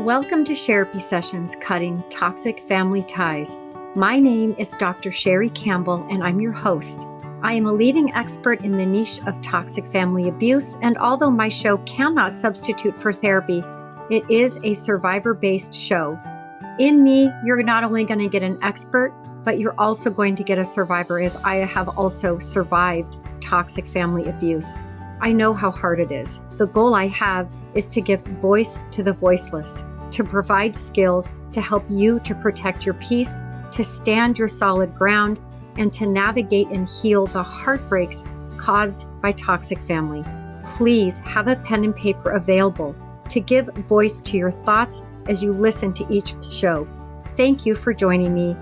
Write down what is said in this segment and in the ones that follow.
Welcome to Therapy Sessions, Cutting Toxic Family Ties. My name is Dr. Sherry Campbell, and I'm your host. I am a leading expert in the niche of toxic family abuse, and although my show cannot substitute for therapy, it is a survivor-based show. In me, you're not only going to get an expert, but you're also going to get a survivor, as I have also survived toxic family abuse. I know how hard it is. The goal I have is to give voice to the voiceless, to provide skills to help you to protect your peace, to stand your solid ground, and to navigate and heal the heartbreaks caused by toxic family. Please have a pen and paper available to give voice to your thoughts as you listen to each show. Thank you for joining me.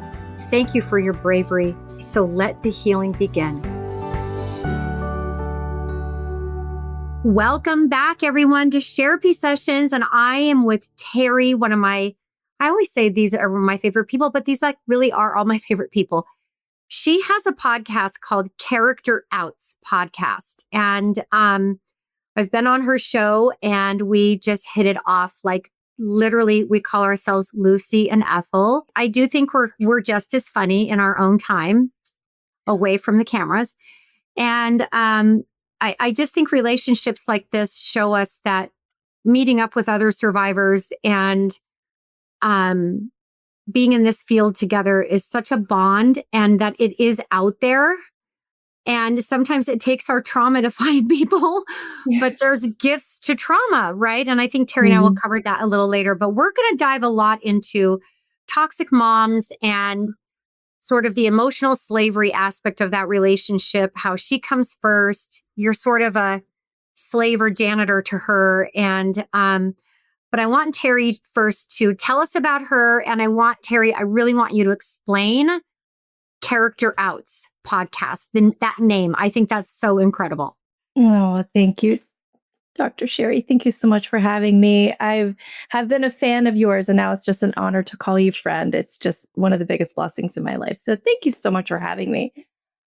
Thank you for your bravery. So let the healing begin. Welcome back, everyone, to Therapy Sessions. And I am with Terry, I always say these are my favorite people, but these really are all my favorite people. She has a podcast called Character Outs Podcast. And I've been on her show and we just hit it off. Literally, we call ourselves Lucy and Ethel. I do think we're just as funny in our own time away from the cameras. And I just think relationships like this show us that meeting up with other survivors and being in this field together is such a bond, and that it is out there. And sometimes it takes our trauma to find people, but there's gifts to trauma, right? And I think Terry and I will cover that a little later, but we're going to dive a lot into toxic moms and sort of the emotional slavery aspect of that relationship, how she comes first. You're sort of a slave or janitor to her. And, but I want Terry first to tell us about her. And I really want you to explain Character Outs Podcast, that name. I think that's so incredible. Oh, thank you, Dr. Sherry. Thank you so much for having me. I have been a fan of yours, and now it's just an honor to call you friend. It's just one of the biggest blessings in my life. So thank you so much for having me.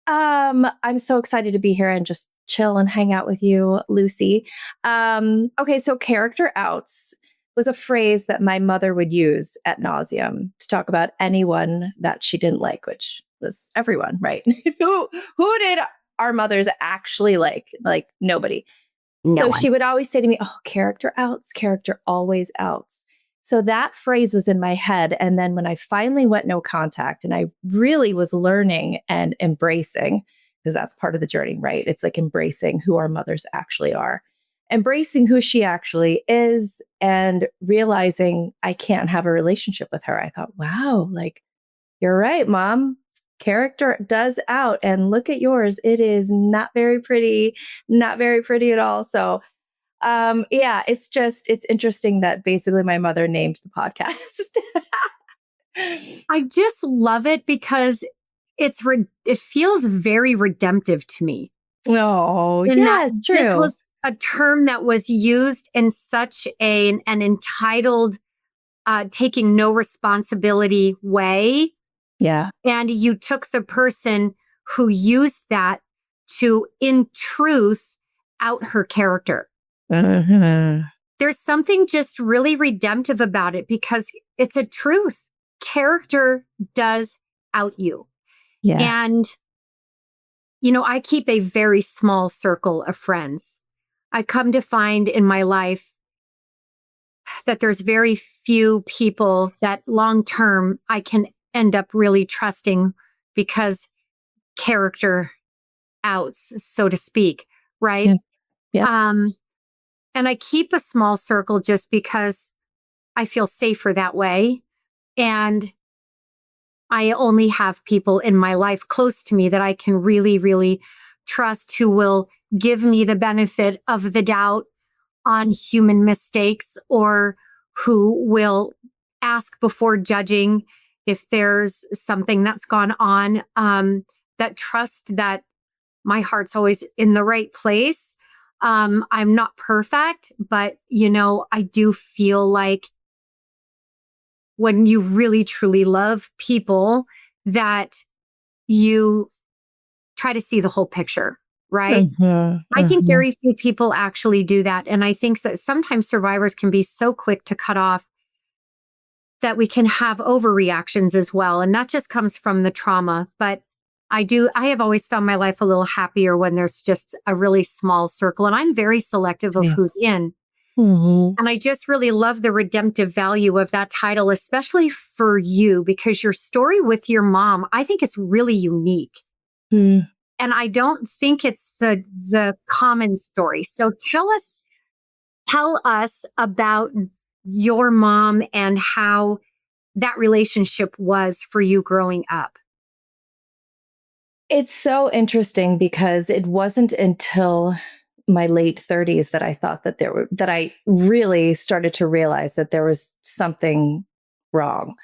I'm so excited to be here and just chill and hang out with you, Lucy. Okay, so Character Outs was a phrase that my mother would use ad nauseum to talk about anyone that she didn't like, which was everyone, right? Who did our mothers actually like? Like nobody. So she would always say to me, oh, character outs, character always outs. So that phrase was in my head. And then when I finally went no contact and I really was learning and embracing, because that's part of the journey, right? It's like embracing who our mothers actually are, embracing who she actually is, and realizing I can't have a relationship with her. I thought, wow, you're right, Mom. Character does out, and look at yours. It is not very pretty at all. So, it's interesting that basically my mother named the podcast. I just love it because it feels very redemptive to me. Oh, yes, true. This was a term that was used in such an entitled, taking no responsibility way. Yeah. And you took the person who used that to, in truth, out her character. There's something just really redemptive about it because it's a truth. Character does out you. Yes. And, I keep a very small circle of friends. I come to find in my life that there's very few people that long-term I can end up really trusting because character outs, so to speak, right? Yeah. And I keep a small circle just because I feel safer that way. And I only have people in my life close to me that I can really, really trust, who will give me the benefit of the doubt on human mistakes, or who will ask before judging if there's something that's gone on, that trust that my heart's always in the right place. I'm not perfect, but, I do feel like when you really, truly love people, that you try to see the whole picture, right? I think very few people actually do that. And I think that sometimes survivors can be so quick to cut off that we can have overreactions as well. And that just comes from the trauma. But I have always found my life a little happier when there's just a really small circle. And I'm very selective of who's in. Mm-hmm. And I just really love the redemptive value of that title, especially for you, because your story with your mom, I think is really unique. Mm. And I don't think it's the common story. So tell us about your mom and how that relationship was for you growing up. It's so interesting because it wasn't until my late 30s that I thought that I really started to realize that there was something wrong.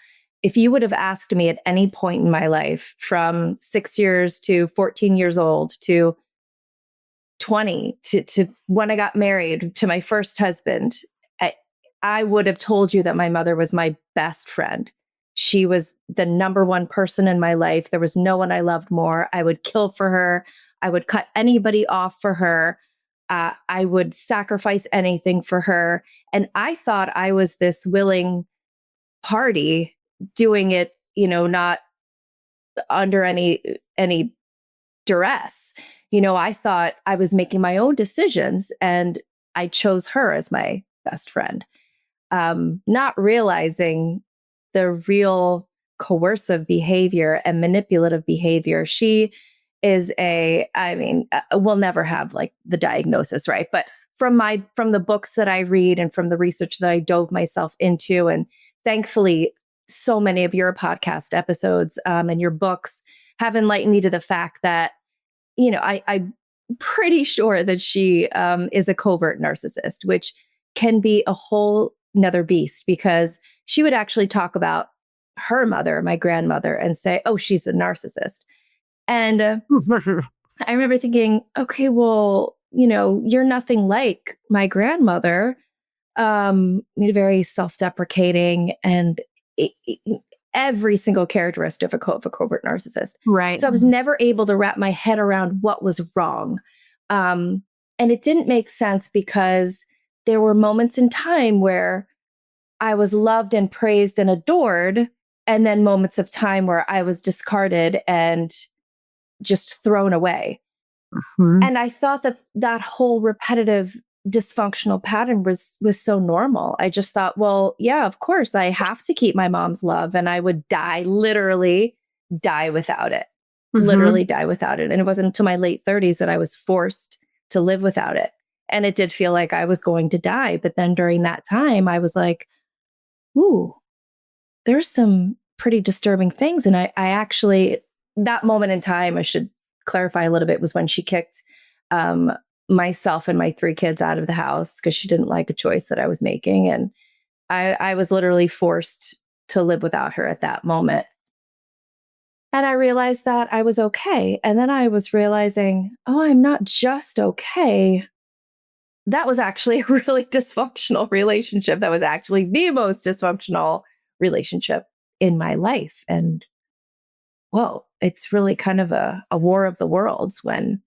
If you would have asked me at any point in my life from 6 years to 14 years old to 20 to when I got married to my first husband, I would have told you that my mother was my best friend. She was the number one person in my life. There was no one I loved more. I would kill for her. I would cut anybody off for her. I would sacrifice anything for her. And I thought I was this willing party doing it, not under any duress. I thought I was making my own decisions and I chose her as my best friend. Not realizing the real coercive behavior and manipulative behavior. She is we'll never have like the diagnosis, right? But from the books that I read and from the research that I dove myself into, and thankfully, so many of your podcast episodes and your books have enlightened me to the fact that, I'm pretty sure that she is a covert narcissist, which can be a whole another beast, because she would actually talk about her mother, my grandmother, and say, oh, she's a narcissist. And I remember thinking, okay, well, you're nothing like my grandmother. Very self-deprecating and every single characteristic of a covert narcissist. Right. So I was never able to wrap my head around what was wrong. And it didn't make sense because there were moments in time where I was loved and praised and adored, and then moments of time where I was discarded and just thrown away. Mm-hmm. And I thought that whole repetitive dysfunctional pattern was so normal. I just thought, well, yeah, of course I have to keep my mom's love, and I would literally die without it. Mm-hmm. Literally die without it. And it wasn't until my late 30s that I was forced to live without it. And it did feel like I was going to die. But then during that time, I was like, ooh, there's some pretty disturbing things. And I actually, that moment in time, I should clarify a little bit, was when she kicked myself and my 3 kids out of the house because she didn't like a choice that I was making. And I was literally forced to live without her at that moment. And I realized that I was okay. And then I was realizing, oh, I'm not just okay. That was actually a really dysfunctional relationship. That was actually the most dysfunctional relationship in my life. And whoa, it's really kind of a war of the worlds when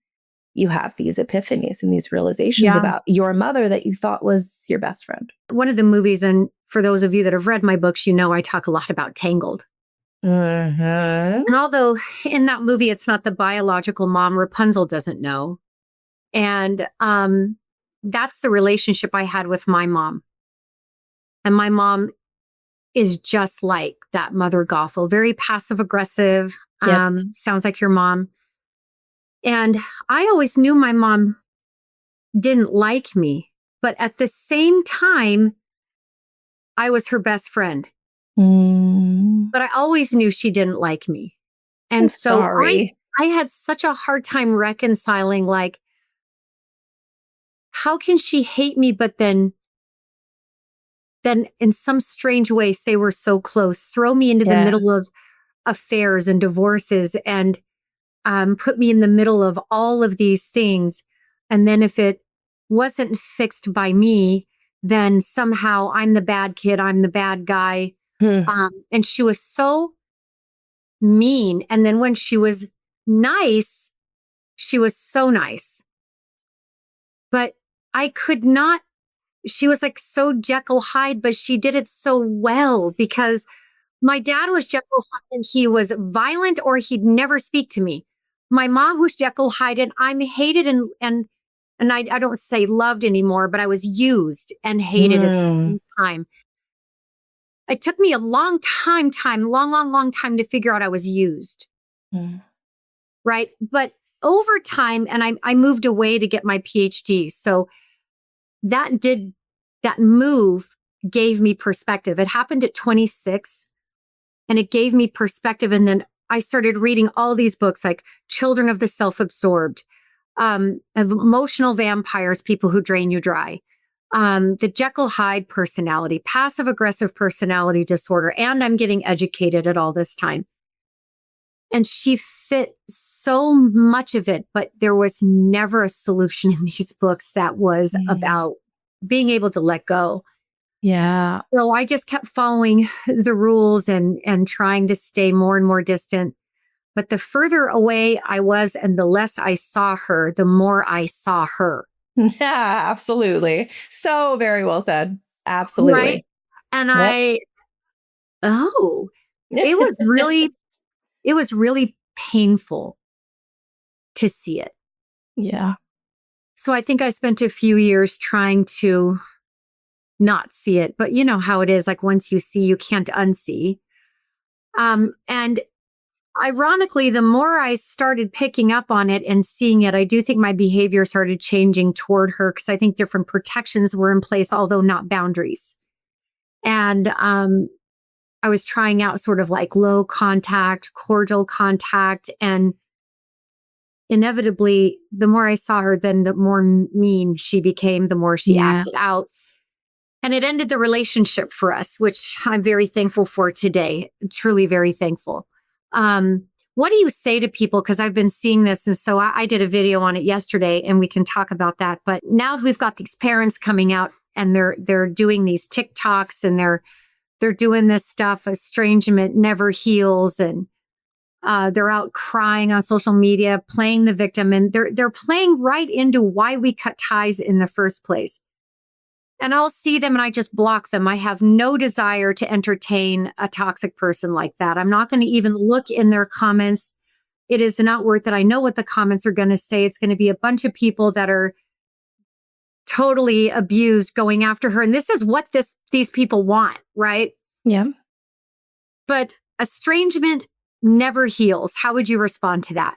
you have these epiphanies and these realizations about your mother that you thought was your best friend. One of the movies, and for those of you that have read my books, I talk a lot about Tangled. Mm-hmm. And although in that movie, it's not the biological mom, Rapunzel doesn't know. And that's the relationship I had with my mom. And my mom is just like that Mother Gothel, very passive aggressive. Yep. Sounds like your mom. And I always knew my mom didn't like me, but at the same time, I was her best friend. But I always knew she didn't like me. And so I had such a hard time reconciling, like, how can she hate me, but then in some strange way say we're so close, throw me into the middle of affairs and divorces and put me in the middle of all of these things. And then if it wasn't fixed by me, then somehow I'm the bad kid, I'm the bad guy. And she was so mean. And then when she was nice, she was so nice. But I could not she was like so Jekyll Hyde, but she did it so well because my dad was Jekyll Hyde and he was violent or he'd never speak to me. My mom was Jekyll Hyde and I'm hated and I don't say loved anymore, but I was used and hated at the Mm. same time. It took me a long long time to figure out I was used. Mm. Right. But over time, and I moved away to get my PhD. So that move gave me perspective. It happened at 26 and it gave me perspective. And then I started reading all these books like Children of the Self-Absorbed, Emotional Vampires, People Who Drain You Dry, the Jekyll Hyde personality, passive aggressive personality disorder. And I'm getting educated at all this time. And she fit so much of it, but there was never a solution in these books that was about being able to let go. Yeah. So I just kept following the rules and trying to stay more and more distant. But the further away I was and the less I saw her, the more I saw her. Yeah, absolutely. So very well said. Absolutely. Right. And Yep. it was really painful to see it. Yeah. So I think I spent a few years trying to not see it, but you know how it is. Like once you see, you can't unsee. And ironically, the more I started picking up on it and seeing it, I do think my behavior started changing toward her because I think different protections were in place, although not boundaries. And I was trying out sort of like low contact, cordial contact, and inevitably, the more I saw her, then the more mean she became, the more she acted out. And it ended the relationship for us, which I'm very thankful for today. Truly very thankful. What do you say to people? Because I've been seeing this. And so I did a video on it yesterday and we can talk about that. But now we've got these parents coming out and they're doing these TikToks and they're doing this stuff. Estrangement never heals. And they're out crying on social media, playing the victim. And they're playing right into why we cut ties in the first place. And I'll see them and I just block them. I have no desire to entertain a toxic person like that. I'm not going to even look in their comments. It is not worth it. I know what the comments are going to say. It's going to be a bunch of people that are totally abused going after her. And this is what these people want, right? Yeah. But estrangement never heals. How would you respond to that?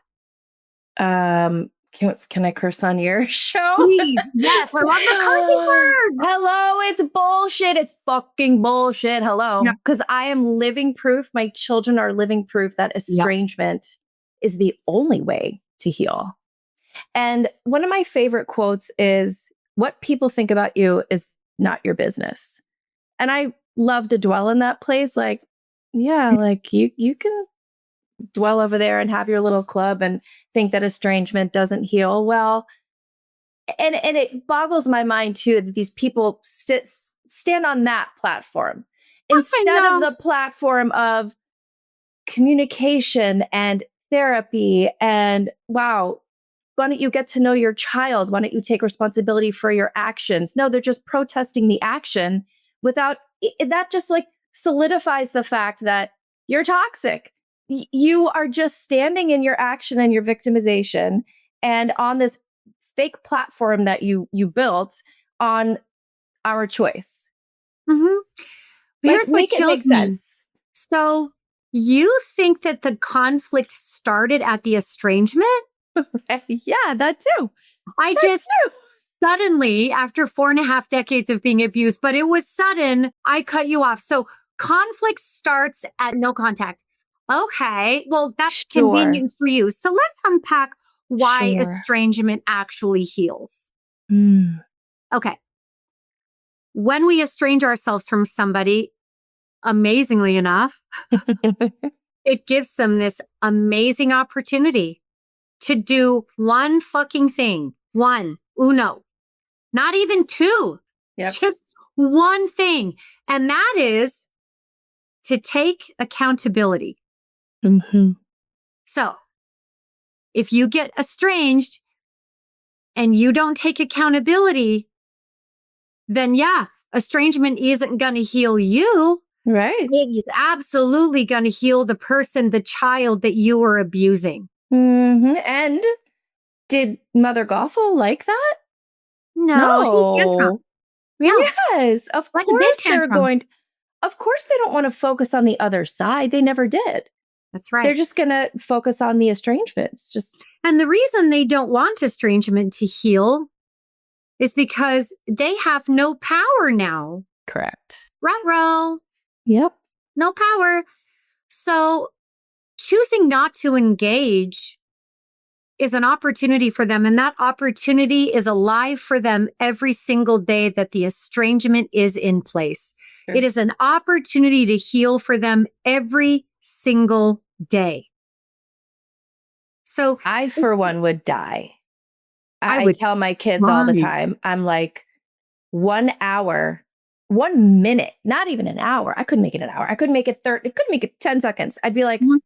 Can I curse on your show? Please. Yes, I love the cursing words. Hello, it's bullshit. It's fucking bullshit. Hello. No. Because I am living proof. My children are living proof that estrangement is the only way to heal. And one of my favorite quotes is, what people think about you is not your business. And I love to dwell in that place. Like, yeah, like you can dwell over there and have your little club and think that estrangement doesn't heal. Well, and it boggles my mind too that these people stand on that platform instead of the platform of communication and therapy and wow, why don't you get to know your child? Why don't you take responsibility for your actions? No, they're just protesting the action without that. Just like solidifies the fact that you're toxic. You are just standing in your action and your victimization and on this fake platform that you built on our choice. Mm-hmm. Here's what kills me. Sense. So you think that the conflict started at the estrangement? Yeah, that too. Suddenly, after 4.5 decades of being abused, but it was sudden, I cut you off. So conflict starts at no contact. Okay, well, that's convenient for you. So let's unpack why estrangement actually heals. Okay. When we estrange ourselves from somebody, amazingly enough, it gives them this amazing opportunity to do one fucking thing. Uno. Not even two. Yep. Just one thing. And that is to take accountability. Mm-hmm. So if you get estranged and you don't take accountability, then yeah, estrangement isn't going to heal you. Right. It is absolutely going to heal the person, the child that you were abusing. And did Mother Gothel like that? No, she tantrum. No. Yeah, Yes, of like a big course they're tantrum. going. Of course they don't want to focus on the other side. They never did. That's They're right. just going to focus on the estrangements. Just And the reason they don't want estrangement to heal is because they have no power now. correct. Ruh-roh, Yep. no power. So choosing not to engage is an opportunity for them. And that opportunity is alive for them every single day that the estrangement is in place. Sure. It is an opportunity to heal for them every single day. So I, for one, would die. I I would tell my kids all the cry. time, I'm like, 1 hour, 1 minute, not even an hour. I couldn't make it an hour. I couldn't make it 30. I couldn't make it 10 seconds. I'd be like, Mhm.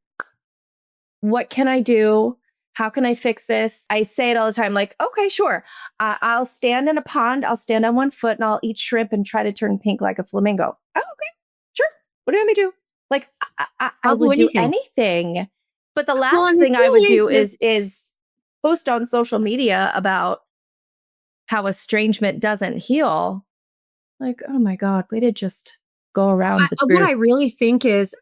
what can I do? How can I fix this? I say it all the time, like, okay, sure. I'll stand in a pond. I'll stand on 1 foot and I'll eat shrimp and try to turn pink like a flamingo. Oh, okay, sure. What do you want me to do? Like, I I'll do would do anything. anything. But the Well, last and the thing I would thing do is is post on social media about how estrangement doesn't heal. Like, oh my God, way to just go around the what truth. I really think is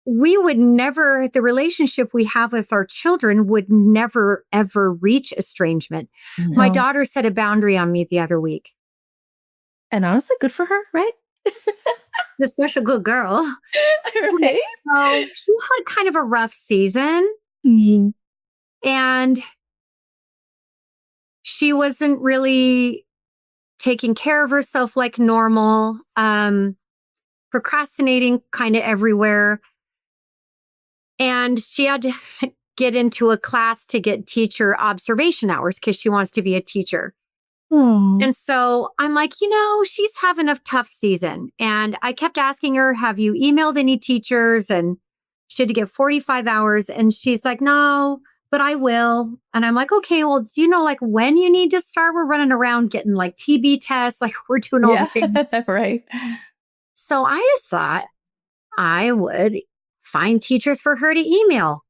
we would never, the relationship we have with our children would never, ever reach estrangement. My No. daughter set a boundary on me the other week. And honestly, good for her, right? This such a good girl. Right? So she had kind of a rough season Mhm. and she wasn't really taking care of herself like normal, procrastinating kind of everywhere. And she had to get into a class to get teacher observation hours because she wants to be a teacher. Aw. And so I'm like, she's having a tough season. And I kept asking her, have you emailed any teachers? And she had to get 45 hours. And she's like, no, but I will. And I'm like, okay, well, do you know like when you need to start? We're running around getting like TB tests, like we're doing all the things. Yeah, right. So I just thought I would find teachers for her to email.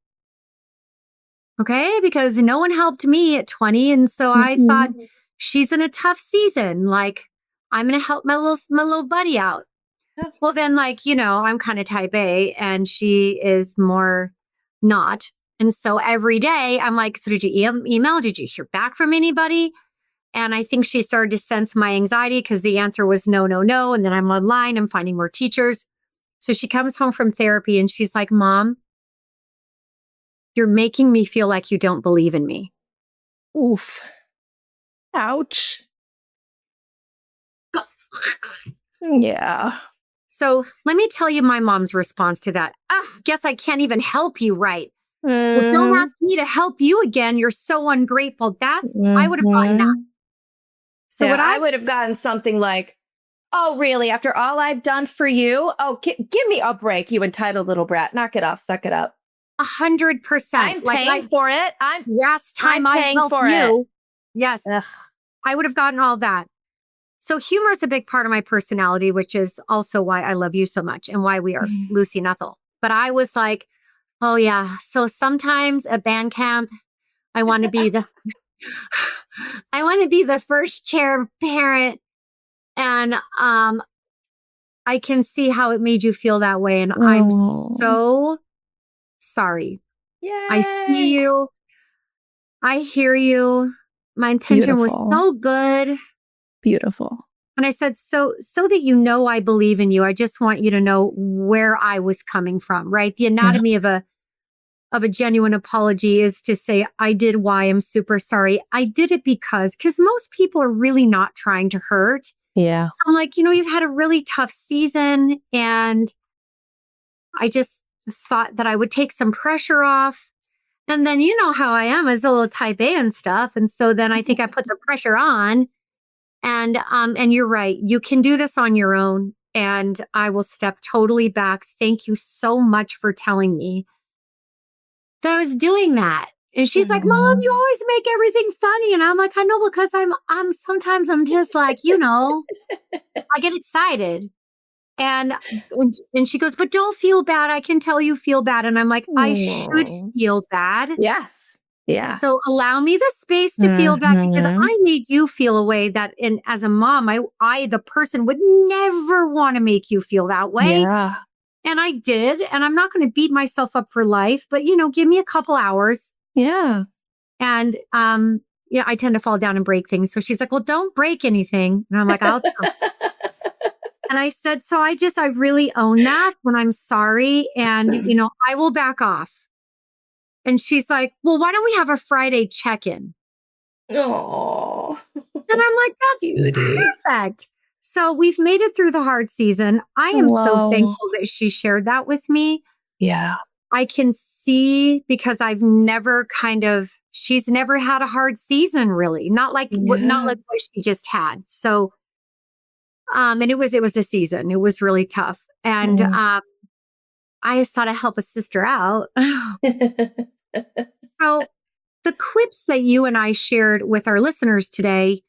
Okay. Because no one helped me at 20. And so I thought she's in a tough season. Like I'm going to help my little buddy out. Yeah. Well, then like, I'm kind of type A and she is more not. And so every day I'm like, so did you email? Did you hear back from anybody? And I think she started to sense my anxiety because the answer was no, no, no. And then I'm online, I'm finding more teachers. So she comes home from therapy and she's like, Mom, you're making me feel like you don't believe in me. Oof. Ouch. Yeah. So let me tell you my mom's response to that. Guess I can't even help you right. Well, don't ask me to help you again. You're so ungrateful. I would have gotten that. So Yeah, what I would have gotten something like, oh, really? After all I've done for you? Oh, give me a break, you entitled little brat. Knock it off. Suck it up. 100%. I'm paying for it. I'm paying help for you. it. Yes. Ugh. I would have gotten all that. So humor is a big part of my personality, which is also why I love you so much and why we are Lucy and Ethel. But I was like, oh yeah. So sometimes at band camp, I want to be the first chair parent. And I can see how it made you feel that way. And I'm so sorry. Yeah. I see you. I hear you. My intention was so good. Beautiful. And I said, so that I believe in you. I just want you to know where I was coming from, right? The anatomy of a genuine apology is to say, I did why I'm super sorry. I did it because most people are really not trying to hurt. Yeah. So I'm like, you've had a really tough season. And I just thought that I would take some pressure off. And then you know how I am as a little type A and stuff. And so then I think I put the pressure on. And you're right. You can do this on your own. And I will step totally back. Thank you so much for telling me that I was doing that. And she's like, Mom, you always make everything funny. And I'm like, I know, because sometimes I'm just like, I get excited. And she goes, but don't feel bad. I can tell you feel bad. And I'm like, I should feel bad. Yes. Yeah. So allow me the space to feel bad, because I made you feel a way that, and as a mom, I, the person, would never want to make you feel that way. Yeah. And I did. And I'm not going to beat myself up for life, but give me a couple hours. Yeah. And I tend to fall down and break things. So she's like, well, don't break anything. And I'm like, I'll try. And I said, so I really own that when I'm sorry. And, I will back off. And she's like, well, why don't we have a Friday check-in? Oh. And I'm like, that's perfect. So we've made it through the hard season. I am so thankful that she shared that with me. Yeah. I can see, because she's never had a hard season, really. Not like what she just had. So, and it was a season. It was really tough. And I just thought I'd help a sister out. So the quips that you and I shared with our listeners today,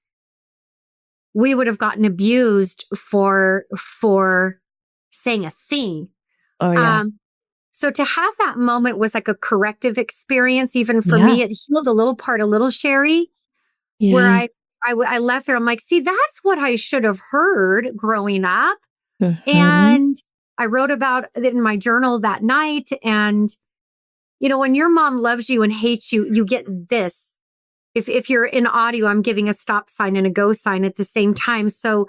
we would have gotten abused for saying a thing. Oh, yeah. So to have that moment was like a corrective experience. Even for me, it healed a little Sherry, where I left there. I'm like, see, that's what I should have heard growing up. And I wrote about it in my journal that night. And, when your mom loves you and hates you, you get this. If you're in audio, I'm giving a stop sign and a go sign at the same time. So,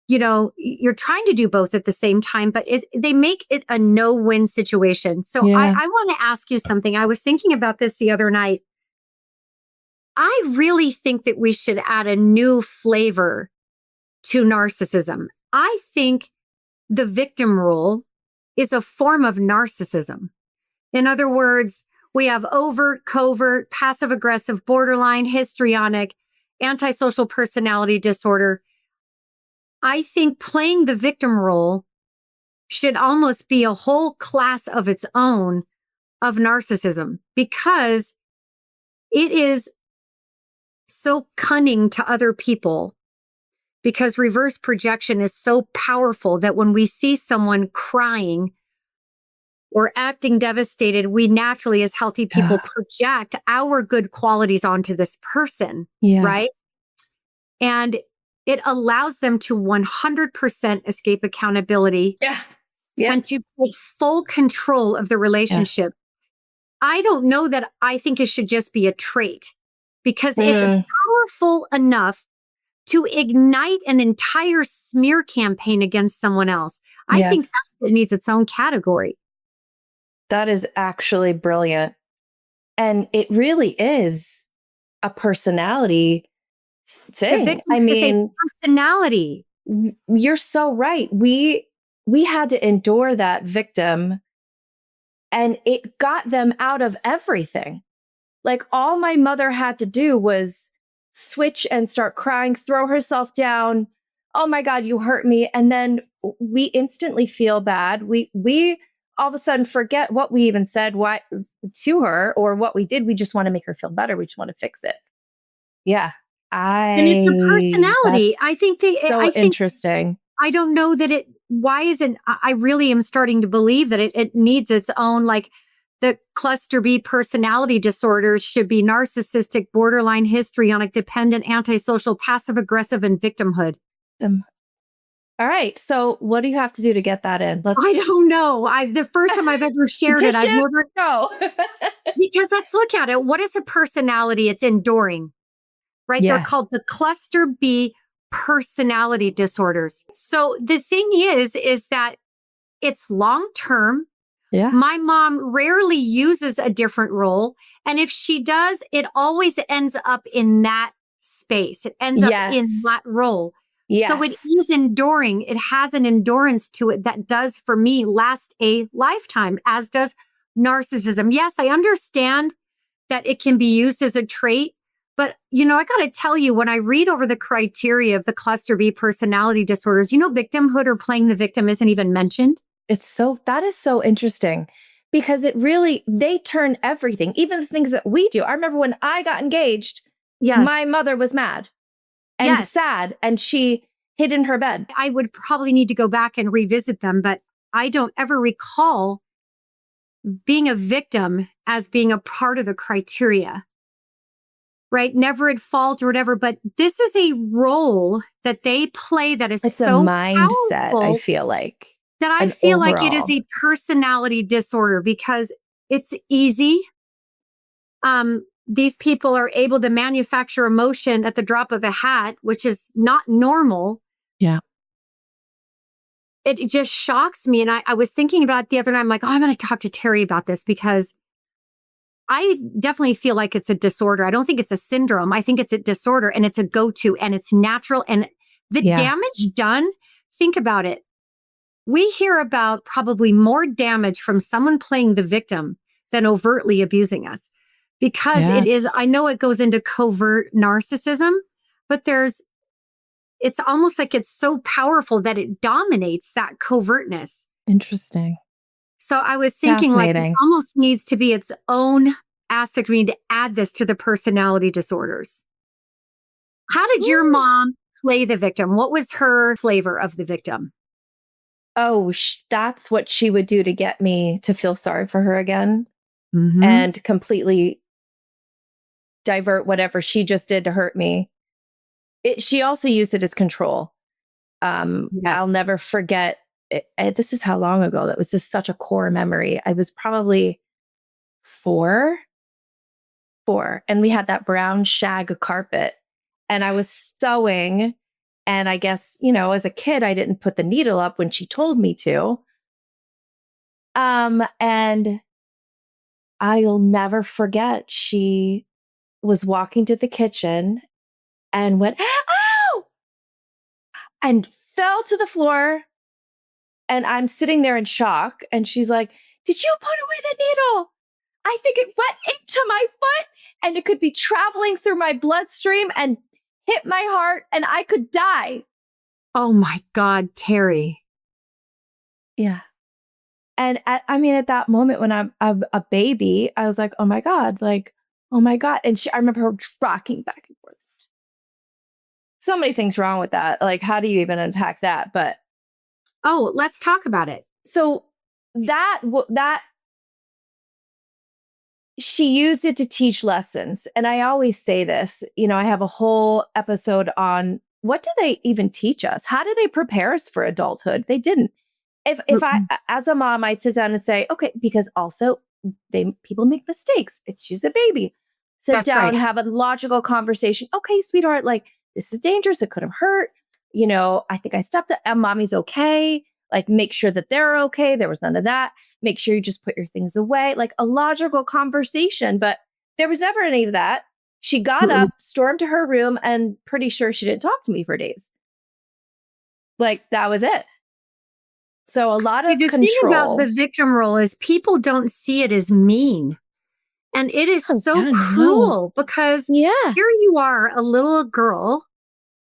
you're trying to do both at the same time, but they make it a no-win situation. So I want to ask you something. I was thinking about this the other night. I really think that we should add a new flavor to narcissism. I think the victim role is a form of narcissism. In other words, we have overt, covert, passive-aggressive, borderline, histrionic, antisocial personality disorder. I think playing the victim role should almost be a whole class of its own of narcissism, because it is so cunning to other people, because reverse projection is so powerful that when we see someone crying or acting devastated, we naturally, as healthy people, project our good qualities onto this person, right? And it allows them to 100% escape accountability and to take full control of the relationship. Yes. I don't know that I think it should just be a trait, because it's powerful enough to ignite an entire smear campaign against someone else. I think it needs its own category. That is actually brilliant. And it really is a personality thing. I mean, personality. You're so right. We had to endure that victim, and it got them out of everything. Like, all my mother had to do was switch and start crying, throw herself down. Oh my God, you hurt me. And then we instantly feel bad. We all of a sudden forget what we even said to her or what we did. We just want to make her feel better. We just want to fix it. Yeah. And it's a personality. I think interesting. I don't know that why isn't, I really am starting to believe that it needs its own, like the cluster B personality disorders should be narcissistic, borderline, histrionic, dependent, antisocial, passive aggressive, and victimhood. All right. So what do you have to do to get that in? I don't know. The first time I've ever shared it, I've never go. Because let's look at it. What is a personality? It's enduring, right? Yeah. They're called the cluster B personality disorders. So the thing is that it's long-term. Yeah. My mom rarely uses a different role. And if she does, it always ends up in that space. It ends up in that role. Yes. So it is enduring. It has an endurance to it that does, for me, last a lifetime, as does narcissism. Yes, I understand that it can be used as a trait. But, I got to tell you, when I read over the criteria of the cluster B personality disorders, victimhood or playing the victim isn't even mentioned. That is so interesting, because they turn everything, even the things that we do. I remember when I got engaged, my mother was mad and sad, and she hid in her bed. I would probably need to go back and revisit them, but I don't ever recall being a victim as being a part of the criteria, right? Never at fault or whatever, but this is a role that they play that is It's so a mindset, powerful, I feel like. that I feel like it is a personality disorder because it's easy. These people are able to manufacture emotion at the drop of a hat, which is not normal. Yeah. It just shocks me. And I was thinking about it the other night. I'm like, oh, I'm going to talk to Terry about this because I definitely feel like it's a disorder. I don't think it's a syndrome. I think it's a disorder, and it's a go-to, and it's natural. And the damage done, think about it. We hear about probably more damage from someone playing the victim than overtly abusing us, because it is, I know it goes into covert narcissism, but it's almost like it's so powerful that it dominates that covertness. Interesting. So I was thinking like it almost needs to be its own aspect. We need to add this to the personality disorders. How did your mom play the victim? What was her flavor of the victim? Oh, that's what she would do to get me to feel sorry for her again, and completely divert whatever she just did to hurt me. She also used it as control. I'll never forget. This is how long ago. That was just such a core memory. I was probably four, and we had that brown shag carpet, and I was sewing. And I guess, as a kid, I didn't put the needle up when she told me to. And I'll never forget, she was walking to the kitchen and went, ow! And fell to the floor. And I'm sitting there in shock. And she's like, did you put away the needle? I think it went into my foot, and it could be traveling through my bloodstream and hit my heart, and I could die. Oh my God, Terry. Yeah. And at that moment when I'm a baby, I was like, oh my God. And I remember her rocking back and forth. So many things wrong with that. Like, how do you even unpack that? But let's talk about it. So that she used it to teach lessons. And I always say this, I have a whole episode on what do they even teach us? How do they prepare us for adulthood? They didn't. If I, as a mom, I'd sit down and say, okay, because also people make mistakes. She's a baby. Sit down, have a logical conversation. Okay, sweetheart, like, this is dangerous. It could have hurt. I think I stepped up. Mommy's okay. Like, make sure that they're okay. There was none of that. Make sure you just put your things away. Like, a logical conversation. But there was never any of that. She got up, stormed to her room, and pretty sure she didn't talk to me for days. Like, that was it. So a lot of the control. thing about the victim role is people don't see it as mean. And it is so cruel because here you are, a little girl,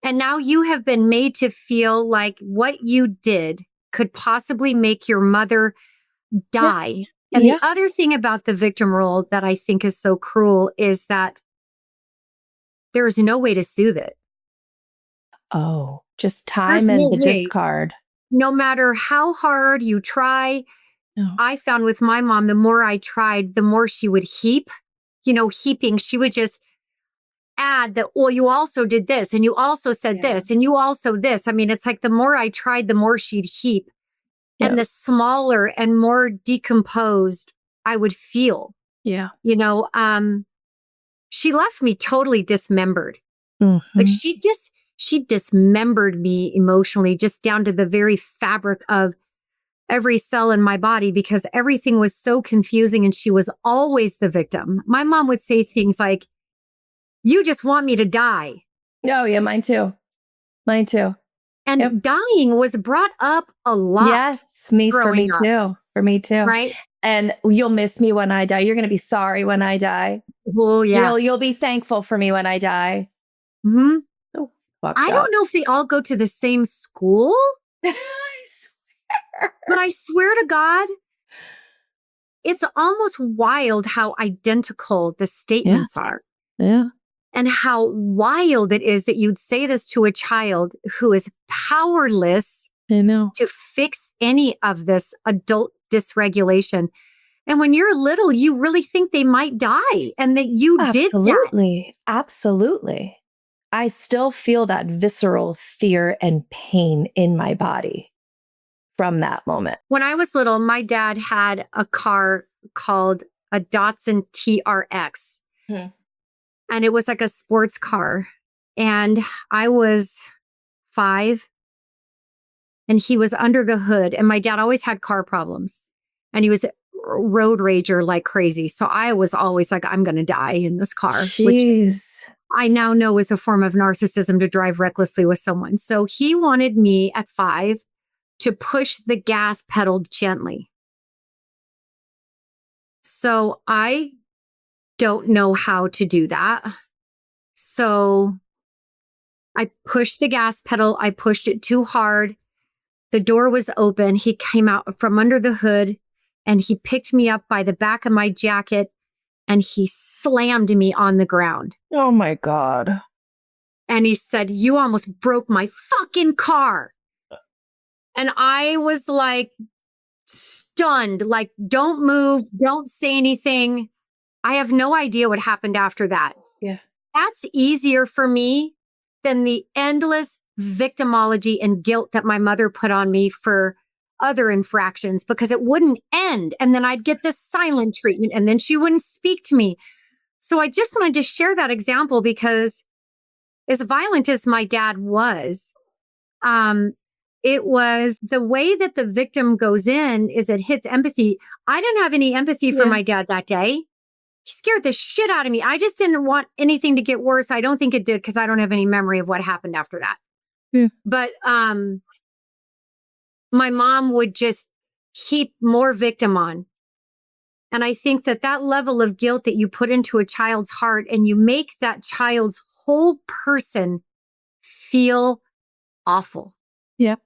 and now you have been made to feel like what you did could possibly make your mother die. And the other thing about the victim role that I think is so cruel is that there is no way to soothe it. Oh, just time and the discard. No matter how hard you try, I found with my mom, the more I tried, the more she would heap, heaping. She would just add that, well, you also did this, and you also said this, and you also this. I mean, it's like the more I tried, the more she'd heap. And the smaller and more decomposed I would feel. Yeah. She left me totally dismembered. Like she dismembered me emotionally, just down to the very fabric of every cell in my body, because everything was so confusing and she was always the victim. My mom would say things like, you just want me to die. Oh, yeah, mine too. And dying was brought up a lot. Yes, for me too. Right. And you'll miss me when I die. You're going to be sorry when I die. Oh, yeah. You'll be thankful for me when I die. Mm-hmm. I don't know if they all go to the same school. I swear. But I swear to God, it's almost wild how identical the statements are. Yeah. And how wild it is that you'd say this to a child who is powerless I know. to fix any of this adult dysregulation. And when you're little, you really think they might die and that you did that. Absolutely. Absolutely. I still feel that visceral fear and pain in my body from that moment. When I was little, my dad had a car called a Datsun TRX. And it was like a sports car. And I was 5 and he was under the hood. And my dad always had car problems. And he was a road rager like crazy. So I was always like, I'm going to die in this car. Which Jeez. I now know is a form of narcissism to drive recklessly with someone. So he wanted me at 5 to push the gas pedal gently. So I don't know how to do that. So I pushed the gas pedal. I pushed it too hard. The door was open. He came out from under the hood and he picked me up by the back of my jacket and he slammed me on the ground. Oh my God. And he said, "You almost broke my fucking car." And I was like stunned, like, don't move, don't say anything. I have no idea what happened after that. Yeah. That's easier for me than the endless victimology and guilt that my mother put on me for other infractions because it wouldn't end. And then I'd get this silent treatment and then she wouldn't speak to me. So I just wanted to share that example because as violent as my dad was, it was the way that the victim goes in is it hits empathy. I didn't have any empathy for my dad that day. He scared the shit out of me. I just didn't want anything to get worse. I don't think it did because I don't have any memory of what happened after that. Yeah. But my mom would just heap more victim on. And I think that that level of guilt that you put into a child's heart and you make that child's whole person feel awful. Yeah.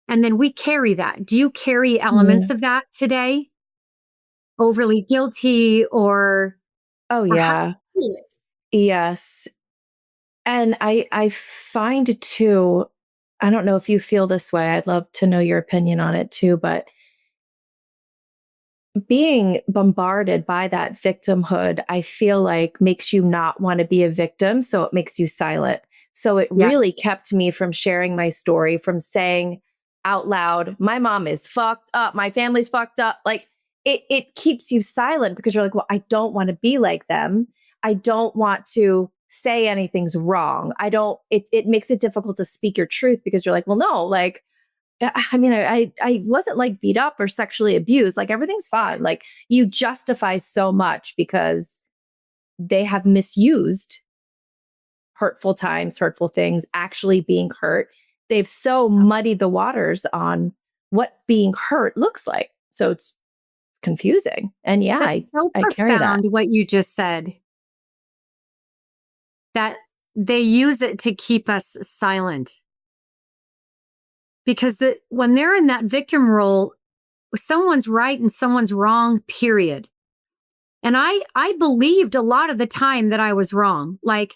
And then we carry that. Do you carry elements of that today? Overly guilty or... Oh, yeah. Yes. And I find too, I don't know if you feel this way. I'd love to know your opinion on it too, but being bombarded by that victimhood, I feel like makes you not want to be a victim. So it makes you silent. So it really kept me from sharing my story, from saying out loud, my mom is fucked up. My family's fucked up. Like it keeps you silent because you're like, well, I don't want to be like them. I don't want to say anything's wrong. It makes it difficult to speak your truth because you're like, well, no, like, I mean, I wasn't like beat up or sexually abused. Like everything's fine. Like you justify so much because they have misused hurtful times, hurtful things, actually being hurt. They've so muddied the waters on what being hurt looks like. So it's confusing. And yeah, that's so I carry that. profound what you just said. That they use it to keep us silent. Because when they're in that victim role, someone's right and someone's wrong, period. And I believed a lot of the time that I was wrong. Like,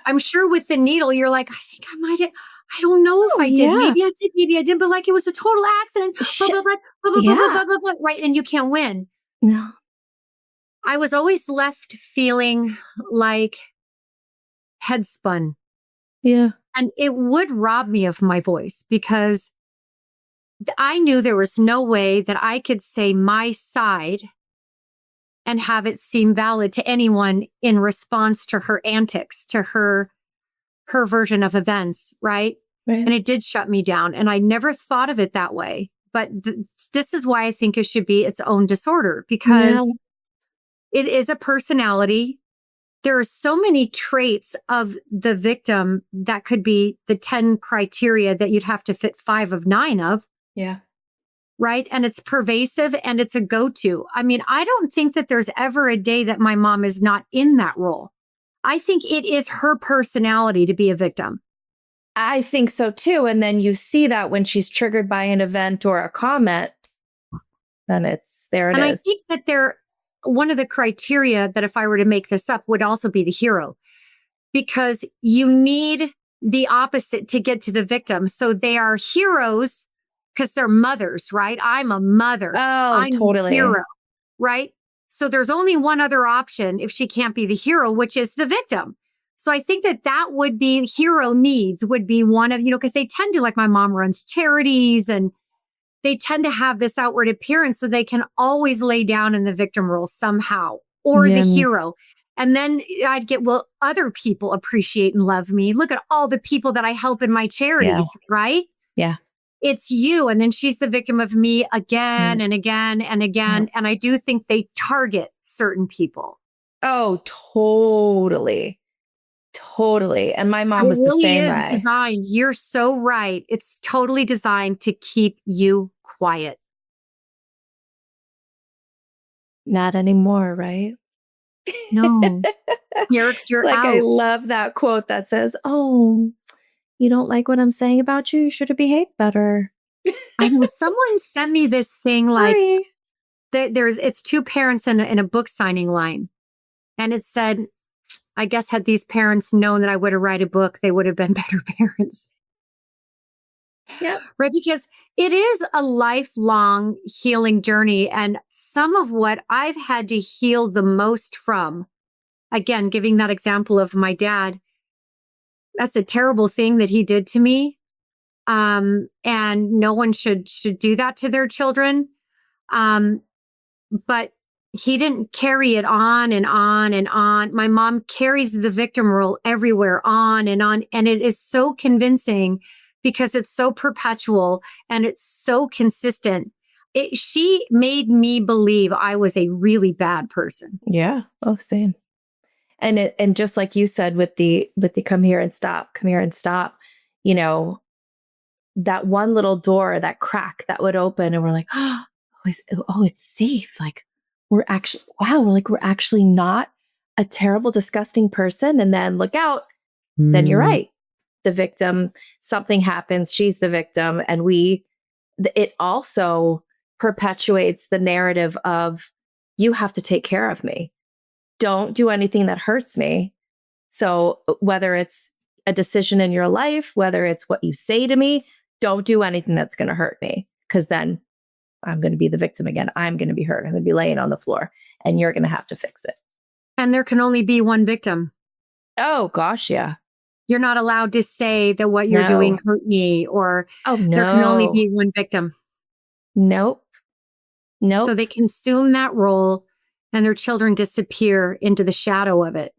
I'm sure with the needle, you're like, I think I might have, I don't know if I did. Maybe I did, maybe I didn't, but like it was a total accident. Blah, blah, blah, blah, blah, blah, blah, blah, blah, right. And you can't win. No. I was always left feeling like head spun. Yeah. And it would rob me of my voice because I knew there was no way that I could say my side and have it seem valid to anyone in response to her antics, to her version of events, right? And it did shut me down. And I never thought of it that way. But this is why I think it should be its own disorder because it is a personality. There are so many traits of the victim that could be the 10 criteria that you'd have to fit 5 of 9 of. Yeah. Right. And it's pervasive and it's a go-to. I mean, I don't think that there's ever a day that my mom is not in that role. I think it is her personality to be a victim. I think so too. And then you see that when she's triggered by an event or a comment, then it's there it And I is. think that one of the criteria that if I were to make this up would also be the hero, because you need the opposite to get to the victim. So they are heroes because they're mothers, right? I'm a mother. Oh, I'm a totally. hero, right? So there's only one other option if she can't be the hero, which is the victim. So I think that would be hero needs would be one of, because they tend to, like my mom runs charities and they tend to have this outward appearance so they can always lay down in the victim role somehow or the hero. And then I'd get, well, other people appreciate and love me. Look at all the people that I help in my charities, right? Yeah. It's you. And then she's the victim of me again and again and again. Yeah. And I do think they target certain people. Oh, totally. Totally. And my mom was the same way. It really is designed. You're so right. It's totally designed to keep you quiet. Not anymore, right? No. You're like out. I love that quote that says, "Oh, you don't like what I'm saying about you? You should have behaved better." I know someone sent me this thing like it's two parents in a book signing line. And it said, I guess had these parents known that I would have write a book, they would have been better parents. Yeah. Right. Because it is a lifelong healing journey. And some of what I've had to heal the most from, again, giving that example of my dad, that's a terrible thing that he did to me. And no one should do that to their children. But he didn't carry it on and on and on. My mom carries the victim role everywhere on. And it is so convincing because it's so perpetual and it's so consistent. She made me believe I was a really bad person. Yeah. Oh, same. And just like you said with the come here and stop, that one little door, that crack that would open and we're like, oh, it's safe. Like we're actually not a terrible, disgusting person. And then look out, then you're right. The victim, something happens, she's the victim. And it also perpetuates the narrative of you have to take care of me. Don't do anything that hurts me. So whether it's a decision in your life, whether it's what you say to me, don't do anything that's going to hurt me, because then I'm going to be the victim again. I'm going to be hurt. I'm going to be laying on the floor and you're going to have to fix it. And there can only be one victim. Oh, gosh, yeah. You're not allowed to say that what you're doing hurt me or there can only be one victim. Nope. So they consume that role and their children disappear into the shadow of it.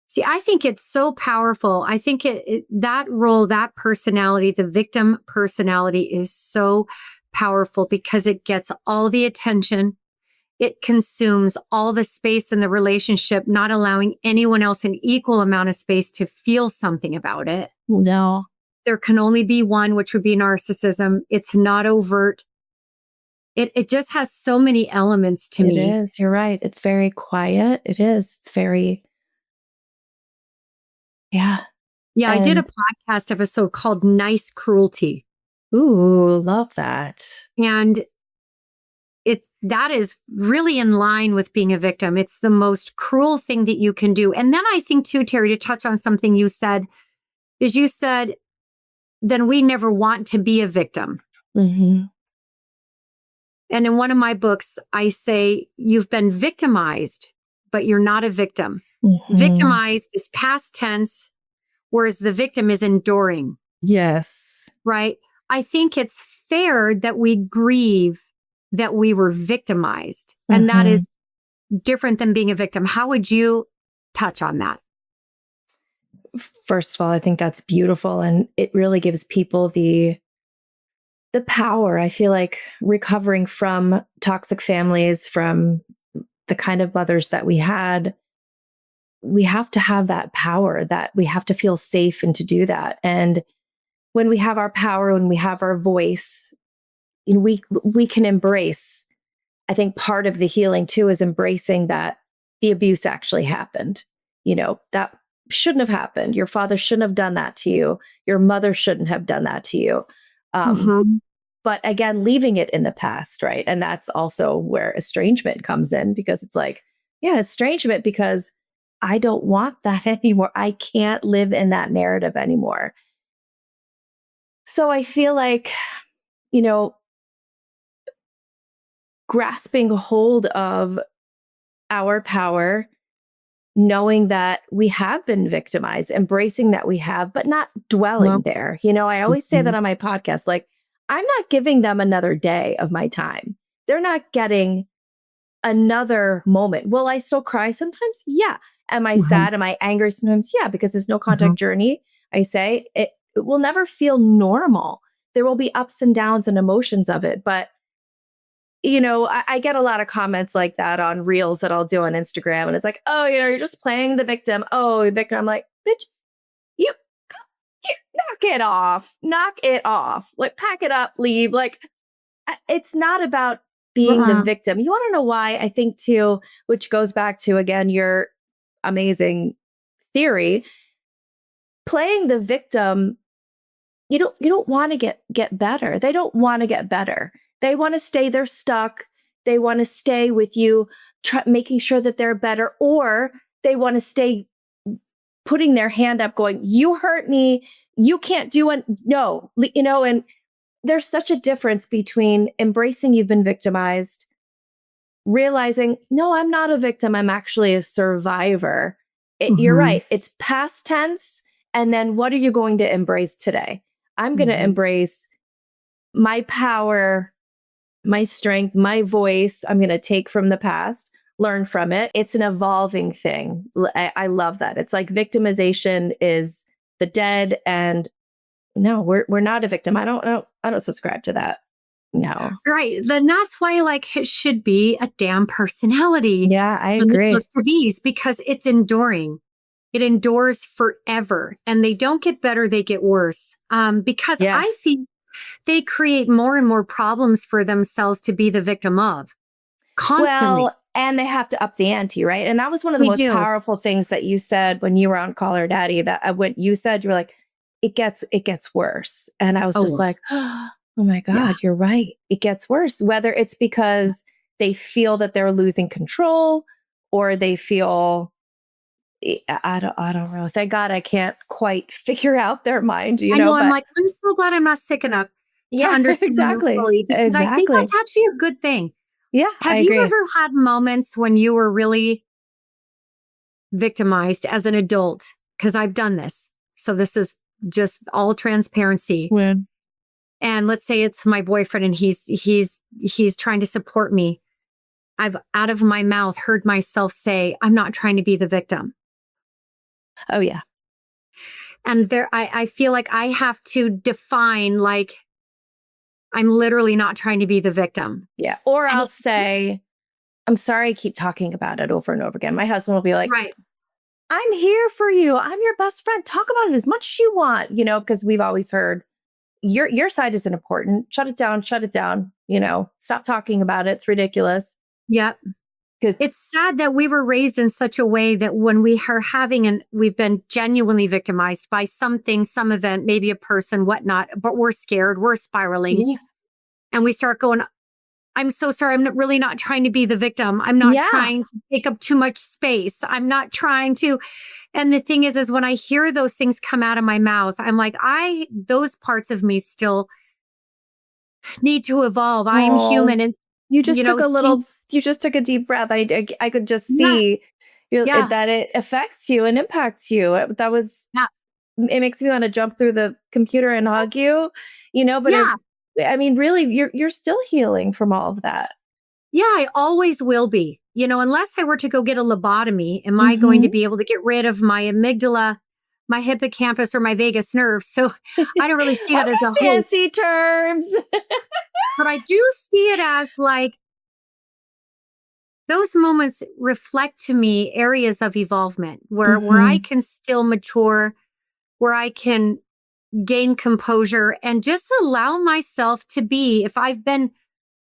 See, I think it's so powerful. I think that role, that personality, the victim personality is so powerful because it gets all the attention. It consumes all the space in the relationship, not allowing anyone else an equal amount of space to feel something about it. No. There can only be one, which would be narcissism. It's not overt. It just has so many elements to me. It is. You're right. It's very quiet. It is. It's very... Yeah. Yeah, I did a podcast episode called Nice Cruelty. Ooh, love that. And that is really in line with being a victim. It's the most cruel thing that you can do. And then I think too, Terry, to touch on something you said, is you said, then we never want to be a victim. Mm-hmm. And in one of my books, I say, you've been victimized, but you're not a victim. Mm-hmm. Victimized is past tense, whereas the victim is enduring. Yes. Right? I think it's fair that we grieve that we were victimized. And that is different than being a victim. How would you touch on that? First of all, I think that's beautiful. And it really gives people the power. I feel like recovering from toxic families, from the kind of mothers that we had, we have to have that power, that we have to feel safe and to do that. And when we have our power, when we have our voice, we can embrace. I think part of the healing too is embracing that the abuse actually happened. That shouldn't have happened. Your father shouldn't have done that to you. Your mother shouldn't have done that to you. But again, leaving it in the past, right? And that's also where estrangement comes in, because it's like, yeah, estrangement because I don't want that anymore. I can't live in that narrative anymore. So I feel like, you know, grasping hold of our power, knowing that we have been victimized, embracing that we have, but not dwelling Well, there. I always say that mhm. on my podcast, like, I'm not giving them another day of my time. They're not getting another moment. Will I still cry sometimes? Yeah. Am I Mhm. sad? Am I angry sometimes? Yeah, because there's no Mhm. contact journey. I say it will never feel normal. There will be ups and downs and emotions of it. But, I get a lot of comments like that on reels that I'll do on Instagram. And it's like, oh, you're just playing the victim. Oh, victim. I'm like, bitch, you, knock it off. Knock it off. Like, pack it up, leave. Like, it's not about being the Uh-uh. victim. You want to know why? I think too, which goes back to again your amazing theory, playing the victim. You don't want to get better. They don't want to get better. They want to stay. They're stuck. They want to stay with you, making sure that they're better, or they want to stay putting their hand up, going, "You hurt me. You can't do it." No, and there's such a difference between embracing you've been victimized, realizing, no, I'm not a victim. I'm actually a survivor. You're Mhm. right. It's past tense. And then what are you going to embrace today? I'm going to Mhm. embrace my power, my strength, my voice. I'm going to take from the past, learn from it. It's an evolving thing. I love that. It's like victimization is the dead, and no, we're not a victim. I don't subscribe to that. No. Right. Then that's why, like, it should be a damn personality Yeah, I on the agree. cluster Bs because it's enduring. It endures forever, and they don't get better; they get worse. Because I Yes. think they create more and more problems for themselves to be the victim of constantly. Well, and they have to up the ante, right? And that was one of the We most do. powerful things that you said when you were on Call Her Daddy. That what you said, you were like, it gets worse, and I was just Oh, like, oh my yeah. god, you're right. It gets worse. Whether it's because they feel that they're losing control, or they feel I don't know. Thank God I can't quite figure out their mind, I know. I'm but like, I'm so glad I'm not sick enough to yeah, understand them exactly, fully because I think exactly. that's actually a good thing. Yeah, I Have you agree. ever had moments when you were really victimized as an adult? Because I've done this. So this is just all transparency. When And let's say it's my boyfriend and he's trying to support me. I've out of my mouth heard myself say, I'm not trying to be the victim. oh yeah, And I feel like I have to define like I'm literally not trying to be the victim. yeah. Or And I'll it, say, I'm sorry I keep talking about it over and over again. My husband will be like, right. I'm here for you. I'm your best friend. Talk about it as much as you want, because we've always heard your side isn't important. Shut it down, shut it down, stop talking about it. It's ridiculous. Yeah. Because It's sad that we were raised in such a way that when we are having and we've been genuinely victimized by something, some event, maybe a person, whatnot, but we're scared, we're spiraling, yeah. and we start going, I'm so sorry. Really not trying to be the victim. I'm not Yeah. trying to take up too much space. I'm not trying to. And the thing is when I hear those things come out of my mouth, I'm like, those parts of me still need to evolve. I am Oh, human. And, you just took things, you just took a deep breath. I could just yeah, see yeah, that it affects you and impacts you. That was, yeah, it makes me want to jump through the computer and hug you, but yeah. I mean, really, you're still healing from all of that. Yeah, I always will be. Unless I were to go get a lobotomy, am I going to Hmm. be able to get rid of my amygdala, my hippocampus, or my vagus nerve? So I don't really see that as a Okay, hope. fancy terms. But I do see it as like those moments reflect to me areas of evolvement where I Hmm. can still mature, where I can gain composure and just allow myself to be. If I've been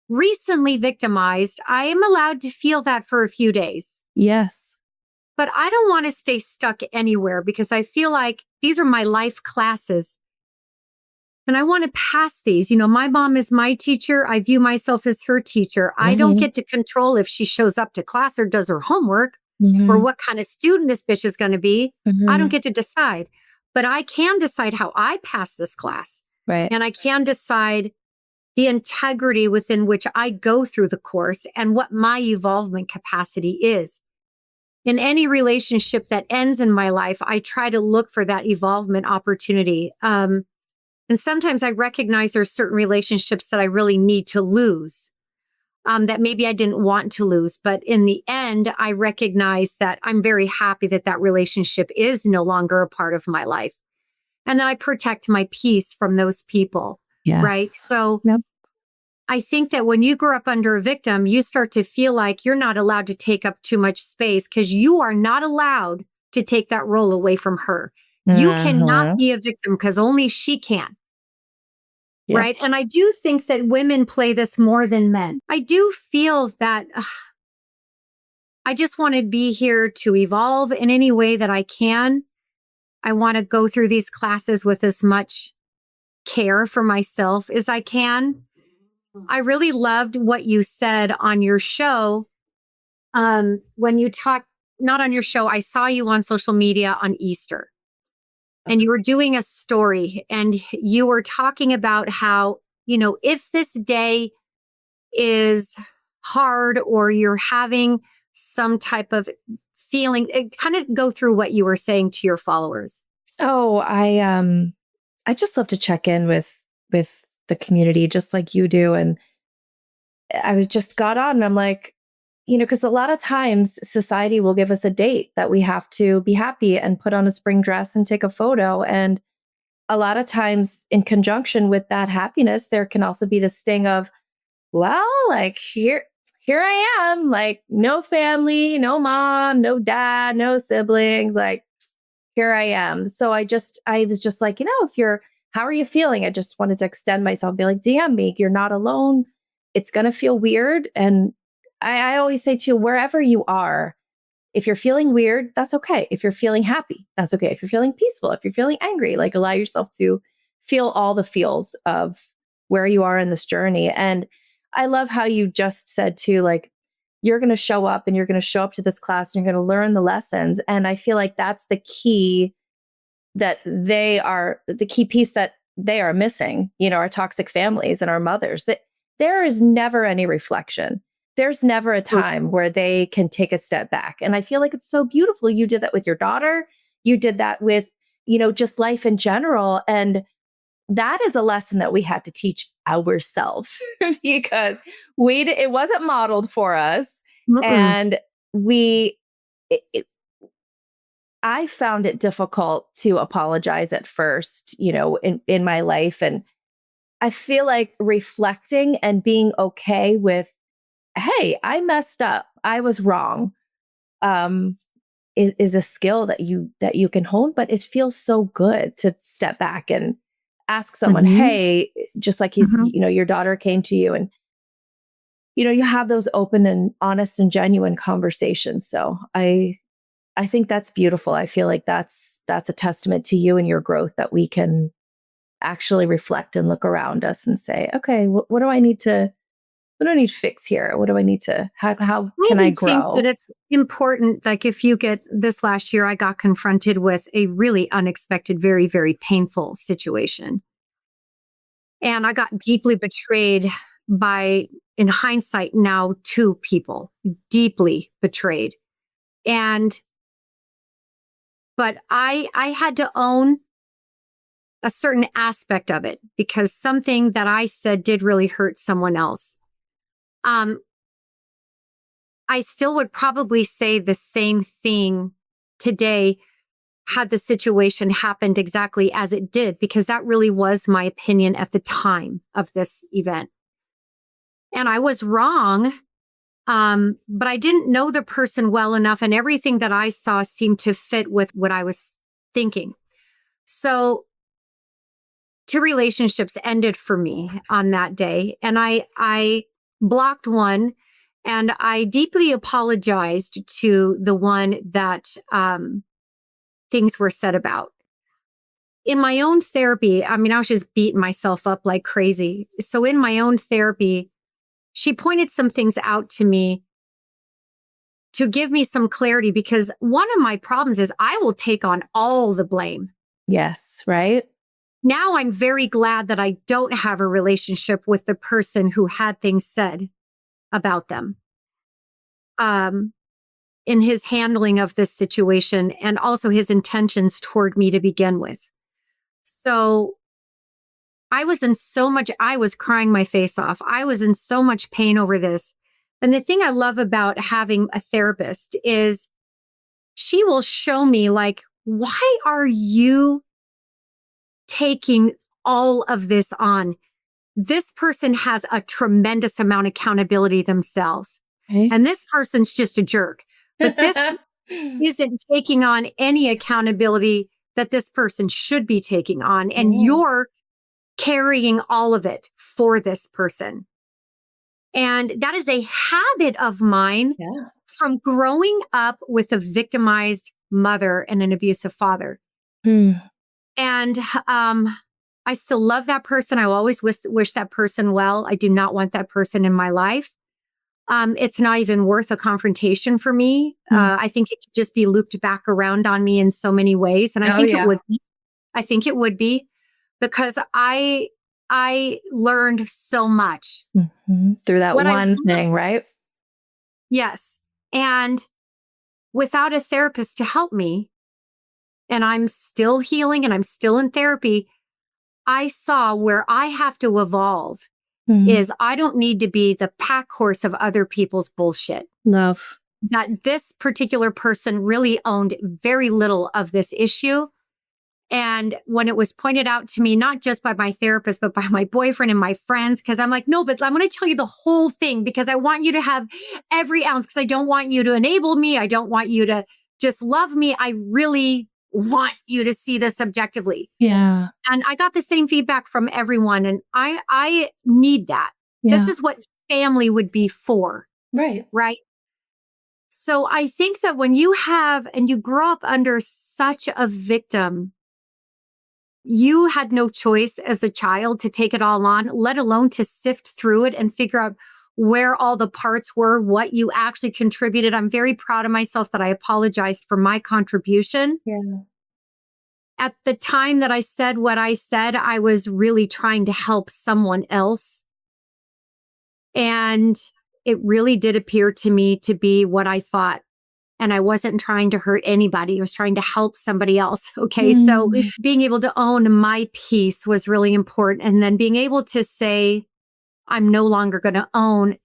recently victimized, I am allowed to feel that for a few days. Yes. But I don't want to stay stuck anywhere because I feel like these are my life classes. And I want to pass these. My mom is my teacher. I view myself as her teacher. I don't get to control if she shows up to class or does her homework or what kind of student this bitch is going to be. I don't get to decide. But I can decide how I pass this class. Right. And I can decide the integrity within which I go through the course and what my evolvement capacity is. In any relationship that ends in my life, I try to look for that evolvement opportunity. And sometimes I recognize there's certain relationships that I really need to lose, that maybe I didn't want to lose. But in the end, I recognize that I'm very happy that that relationship is no longer a part of my life. And then I protect my peace from those people. Yes. Right. So Yep. I think that when you grow up under a victim, you start to feel like you're not allowed to take up too much space because you are not allowed to take that role away from her. You cannot be a victim because only she can. Yeah. Right. And I do think that women play this more than men. I do feel that I just want to be here to evolve in any way that I can. I want to go through these classes with as much care for myself as I can. I really loved what you said on your show. When you talked, not on your show, I saw you on social media on Easter. And you were doing a story and you were talking about how, if this day is hard or you're having some type of feeling, kind of go through what you were saying to your followers. Oh, I just love to check in with the community just like you do. And I was just got on and I'm like, because a lot of times society will give us a date that we have to be happy and put on a spring dress and take a photo. And a lot of times in conjunction with that happiness, there can also be the sting of, well, like here I am, like no family, no mom, no dad, no siblings, like here I am. So I was just like, how are you feeling? I just wanted to extend myself, be like, DM me, you're not alone. It's going to feel weird. And I always say too, wherever you are, if you're feeling weird, that's okay. If you're feeling happy, that's okay. If you're feeling peaceful, if you're feeling angry, like allow yourself to feel all the feels of where you are in this journey. And I love how you just said too, like, you're going to show up and you're going to show up to this class and you're going to learn the lessons. And I feel like that's the key the key piece that they are missing, our toxic families and our mothers, that there is never any reflection. There's never a time where they can take a step back. And I feel like it's so beautiful. You did that with your daughter. You did that with, just life in general. And that is a lesson that we had to teach ourselves because it wasn't modeled for us. And I found it difficult to apologize at first, in my life. And I feel like reflecting and being okay with, hey, I messed up, I was wrong, is a skill that you can hone. But it feels so good to step back and ask someone, hey, just like your daughter came to you and, you have those open and honest and genuine conversations. So I think that's beautiful. I feel like that's a testament to you and your growth, that we can actually reflect and look around us and say, okay, what do I need to fix here? What do I need to, how can I grow? I think that it's important. Like if you get this last year, I got confronted with a really unexpected, very, very painful situation. And I got deeply betrayed by, in hindsight now, 2 people, deeply betrayed. But I had to own a certain aspect of it because something that I said did really hurt someone else. I still would probably say the same thing today had the situation happened exactly as it did, because that really was my opinion at the time of this event. And I was wrong. But I didn't know the person well enough, and everything that I saw seemed to fit with what I was thinking. So 2 relationships ended for me on that day, and I blocked one, and I deeply apologized to the one that things were said about. in my own therapy, I mean, I was just beating myself up like crazy. So in my own therapy, she pointed some things out to me to give me some clarity, because one of my problems is I will take on all the blame. Yes, right? Now I'm very glad that I don't have a relationship with the person who had things said about them. In his handling of this situation, and also his intentions toward me to begin with. So I was crying my face off. I was in so much pain over this. And the thing I love about having a therapist is she will show me, like, why are you taking all of this on? This person has a tremendous amount of accountability themselves. Okay. And this person's just a jerk. But this isn't taking on any accountability that this person should be taking on. And you're carrying all of it for this person. And that is a habit of mine from growing up with a victimized mother and an abusive father. And I still love that person. I will always wish that person well. I do not want that person in my life. It's not even worth a confrontation for me. I think it could just be looped back around on me in so many ways. And I think it would be. I think it would be, because I learned so much through that one thing, right? Yes. And without a therapist to help me, and I'm still healing and I'm still in therapy, I saw where I have to evolve is I don't need to be the pack horse of other people's bullshit. Love. That this particular person really owned very little of this issue. And when it was pointed out to me, not just by my therapist, but by my boyfriend and my friends, because I'm like, no, but I'm going to tell you the whole thing, because I want you to have every ounce, because I don't want you to enable me. I don't want you to just love me. I really want you to see this objectively. Yeah. And I got the same feedback from everyone. And I need that. Yeah. This is what family would be for. Right. Right. So I think that when you have, and you grow up under such a victim, you had no choice as a child to take it all on, let alone to sift through it and figure out where all the parts were, what you actually contributed. I'm very proud of myself that I apologized for my contribution. Yeah. At the time that I said what I said, I was really trying to help someone else. And it really did appear to me to be what I thought. And I wasn't trying to hurt anybody. I was trying to help somebody else. Okay. So being able to own my piece was really important. And then being able to say, I'm no longer going to own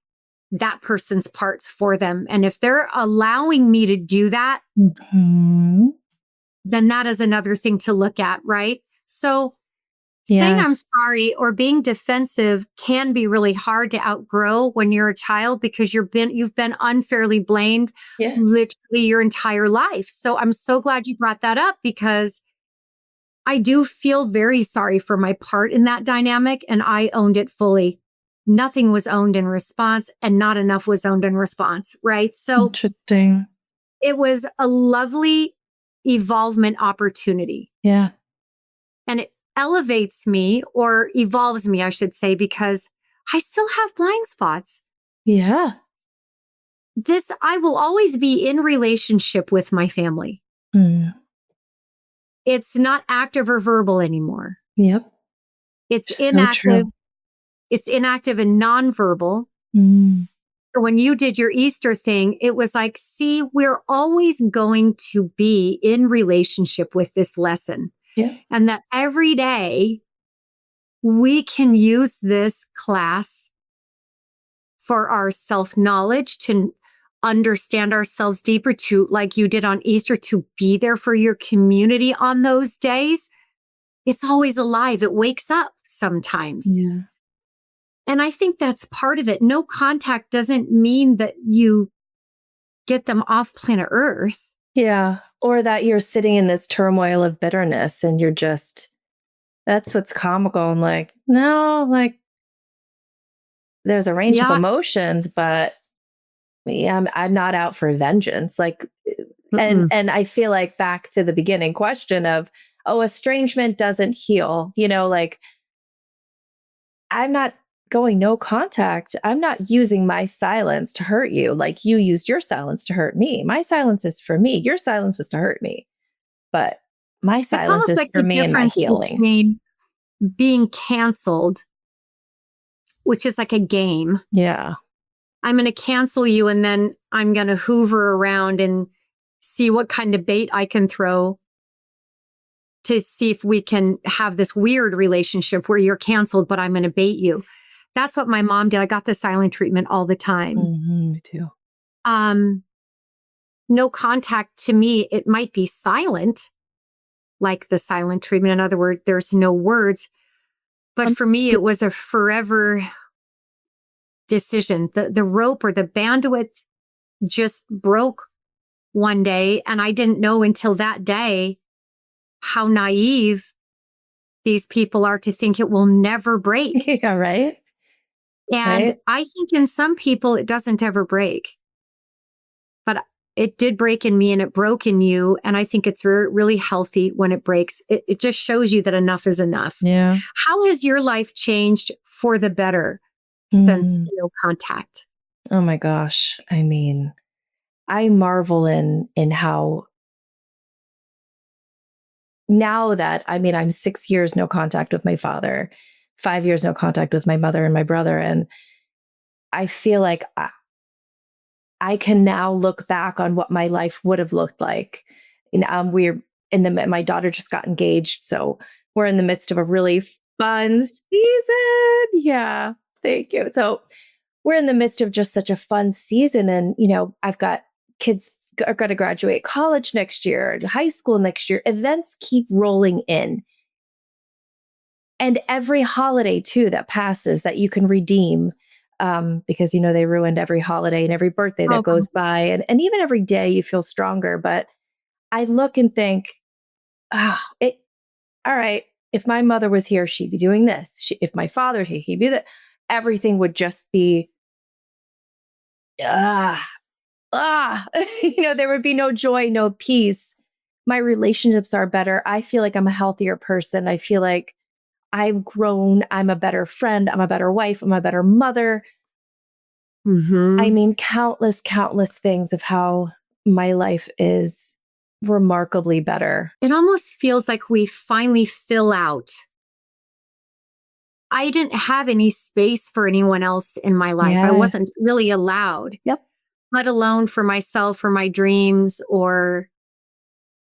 that person's parts for them. And if they're allowing me to do that, then that is another thing to look at. Right. So saying I'm sorry or being defensive can be really hard to outgrow when you're a child, because you've been unfairly blamed literally your entire life. So I'm so glad you brought that up, because I do feel very sorry for my part in that dynamic, and I owned it fully. Nothing was owned in response, and not enough was owned in response. Right. So interesting. It was a lovely evolvement opportunity. Yeah. And it elevates me, or evolves me, I should say, because I still have blind spots. Yeah. I will always be in relationship with my family. It's not active or verbal anymore. Yep. It's So inactive. true. It's inactive and nonverbal. When you did your Easter thing, it was like, see, we're always going to be in relationship with this lesson. Yeah. And that every day we can use this class for our self-knowledge, to understand ourselves deeper, to, like you did on Easter, to be there for your community on those days. It's always alive. It wakes up sometimes. Yeah. And I think that's part of it. No contact doesn't mean that you get them off planet Earth. Yeah. Or that you're sitting in this turmoil of bitterness and you're just, that's what's comical. And like, no, like there's a range of emotions, but I'm not out for vengeance. Like, and I feel like back to the beginning question of, oh, estrangement doesn't heal, like I'm not going no contact. I'm not using my silence to hurt you like you used your silence to hurt me. My silence is for me. Your silence was to hurt me. But my It's silence almost is like for the me and my difference healing. between being canceled, which is like a game. Yeah. I'm going to cancel you and then I'm going to hoover around and see what kind of bait I can throw to see if we can have this weird relationship where you're canceled, but I'm going to bait you. That's what my mom did. I got the silent treatment all the time. Me too. No contact to me, it might be silent, like the silent treatment. In other words, there's no words. But for me, it was a forever decision. The rope or the bandwidth just broke one day. And I didn't know until that day how naive these people are to think it will never break. Yeah, right. And Right. I think in some people, it doesn't ever break. But it did break in me and it broke in you. And I think it's really healthy when it breaks. It just shows you that enough is enough. Yeah. How has your life changed for the better since no contact? Oh my gosh. I mean, I marvel in how now that, I'm 6 years no contact with my father, 5 years no contact with my mother and my brother. And I feel like I can now look back on what my life would have looked like. And my daughter just got engaged. So we're in the midst of a really fun season. Yeah. Thank you. So we're in the midst of just such a fun season. And, I've got kids are going to graduate college next year, high school next year. Events keep rolling in. And every holiday, too, that passes that you can redeem because, they ruined every holiday and every birthday that goes by. And even every day you feel stronger. But I look and think, all right, if my mother was here, she'd be doing this. If my father, he'd be that. Everything would just be, there would be no joy, no peace. My relationships are better. I feel like I'm a healthier person. I feel like I've grown. I'm a better friend. I'm a better wife. I'm a better mother. Mm-hmm. Countless, countless things of how my life is remarkably better. It almost feels like we finally fill out. I didn't have any space for anyone else in my life. Yes. I wasn't really allowed. Yep. Let alone for myself or my dreams or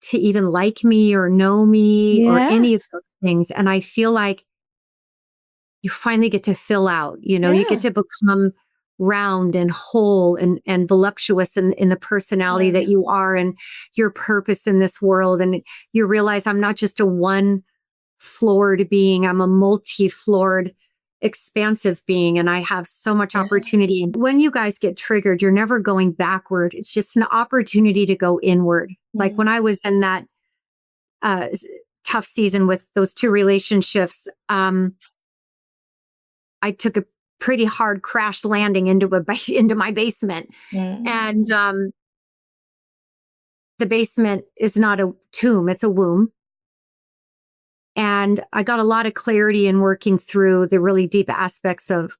to even like me or know me or any of Yes. those things. And I feel like you finally get to fill out, you Yeah. get to become round and whole and voluptuous in the personality that you are and your purpose in this world. And you realize I'm not just a one floored being, I'm a multi-floored, expansive being. And I have so much opportunity. And when you guys get triggered, you're never going backward. It's just an opportunity to go inward. Like when I was in that tough season with those two relationships, I took a pretty hard crash landing into my basement. And the basement is not a tomb, it's a womb. And I got a lot of clarity in working through the really deep aspects of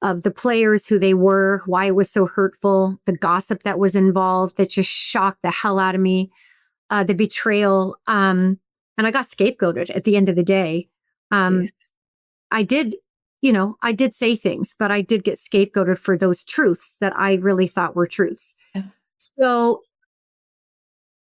the players, who they were, why it was so hurtful, the gossip that was involved that just shocked the hell out of me, the betrayal. And I got scapegoated at the end of the day. I did, I did say things, but I did get scapegoated for those truths that I really thought were truths. Yeah. So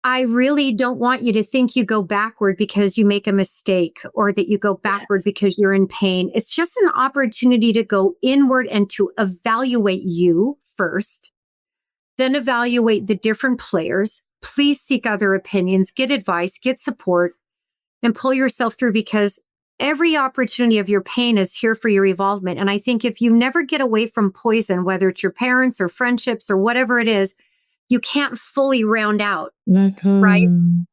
I really don't want you to think you go backward because you make a mistake or that you go backward because you're in pain. It's just an opportunity to go inward and to evaluate you first, then evaluate the different players. Please seek other opinions, get advice, get support, and pull yourself through, because every opportunity of your pain is here for your evolvement. And I think if you never get away from poison, whether it's your parents or friendships or whatever it is, you can't fully round out, right? And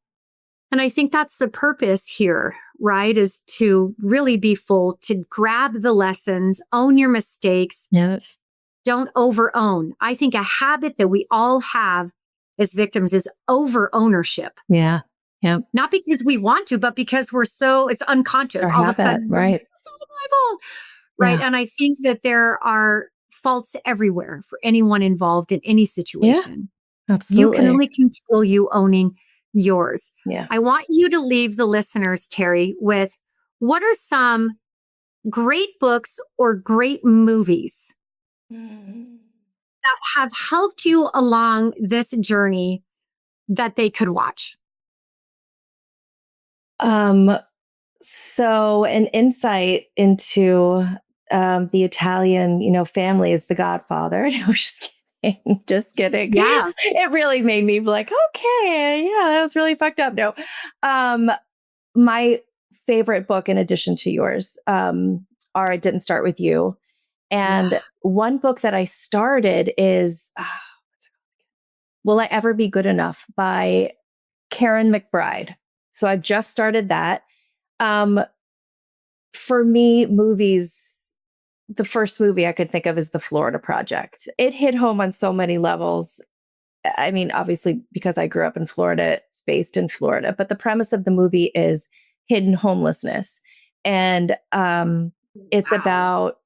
I think that's the purpose here, right? Is to really be full, to grab the lessons, own your mistakes. Yeah. Don't over own. I think a habit that we all have as victims is over ownership. Yeah. Yep. Not because we want to, but because it's unconscious. Our All of a habit, sudden, right. it's all my fault. Right. Yeah. And I think that there are faults everywhere for anyone involved in any situation. You can Absolutely. only control you owning yours. Yeah. I want you to leave the listeners, Terry, with what are some great books or great movies that have helped you along this journey that they could watch? So an insight into the Italian, family is The Godfather. No, just kidding. Just kidding. Yeah. It really made me be like, okay, yeah, that was really fucked up. No. My favorite book, in addition to yours, are It Didn't Start With You. And one book that I started is Will I Ever Be Good Enough by Karen McBride. So I've just started that. For me, movies, the first movie I could think of is The Florida Project. It hit home on so many levels. I mean, obviously, because I grew up in Florida, it's based in Florida, but the premise of the movie is hidden homelessness. And it's about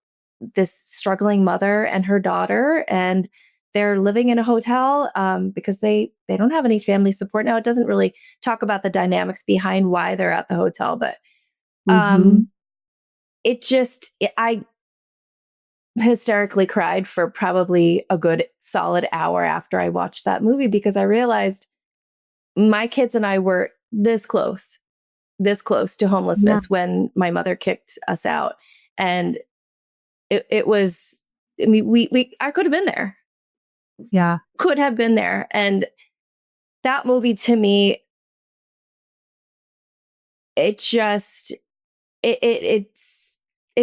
this struggling mother and her daughter, and they're living in a hotel because they don't have any family support. Now, it doesn't really talk about the dynamics behind why they're at the hotel, but I hysterically cried for probably a good solid hour after I watched that movie, because I realized my kids and I were this close to homelessness when my mother kicked us out. And it was, I mean, I could have been there. Yeah. Could have been there. And that movie, to me, it's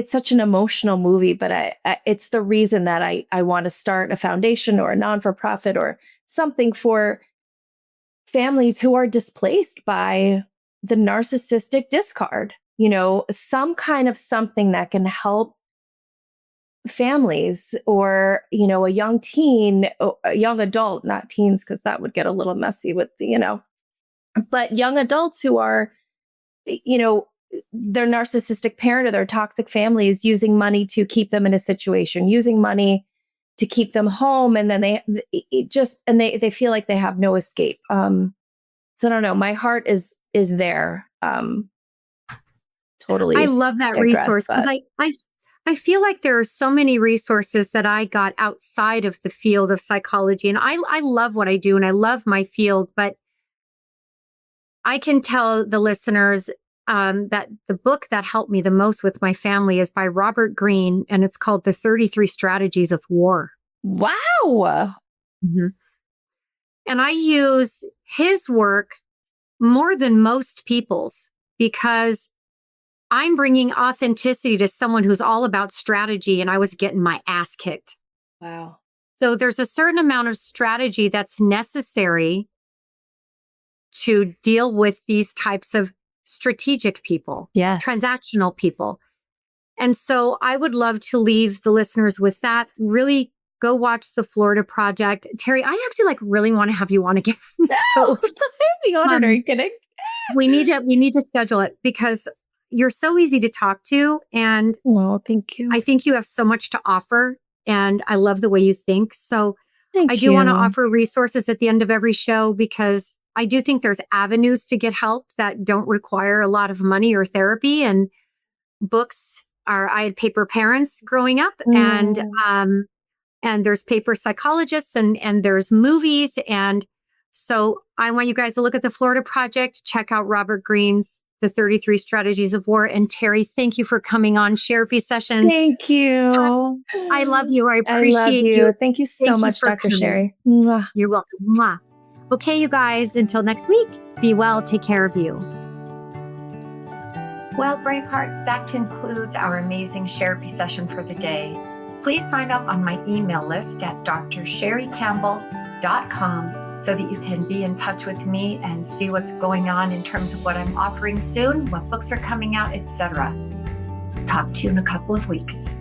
such an emotional movie, but it's the reason that I want to start a foundation or a non-for-profit or something for families who are displaced by the narcissistic discard, some kind of something that can help families, or, a young teen, a young adult, not teens, because that would get a little messy with but young adults who are, their narcissistic parent or their toxic family is using money to keep them in a situation, using money to keep them home. And then they feel like they have no escape. So I don't know. My heart is there. Totally. I love that resource, because I feel like there are so many resources that I got outside of the field of psychology. And I love what I do and I love my field, but I can tell the listeners that the book that helped me the most with my family is by Robert Greene, and it's called The 33 Strategies of War. Wow. Mm-hmm. And I use his work more than most people's, because I'm bringing authenticity to someone who's all about strategy, and I was getting my ass kicked. Wow. So there's a certain amount of strategy that's necessary to deal with these types of strategic people, transactional people. And so I would love to leave the listeners with that. Really go watch The Florida Project. Terry, I actually really want to have you on again. So I'd be honored. Are you kidding? we need to schedule it, because you're so easy to talk to. And thank you. I think you have so much to offer, and I love the way you think. So I do you. want to offer resources at the end of every show, because I do think there's avenues to get help that don't require a lot of money or therapy. And books I had paper parents growing up, and there's paper psychologists, and there's movies. And so I want you guys to look at The Florida Project, check out Robert Greene's The 33 Strategies of War. And Terry, thank you for coming on Therapy Sessions. Thank you. I love you. I appreciate you. Thank you so much, Dr. Sherry. You're welcome. Mwah. Okay, you guys, until next week, be well, take care of you. Well, Bravehearts, that concludes our amazing therapy session for the day. Please sign up on my email list at drsherrycampbell.com so that you can be in touch with me and see what's going on in terms of what I'm offering soon, what books are coming out, etc. Talk to you in a couple of weeks.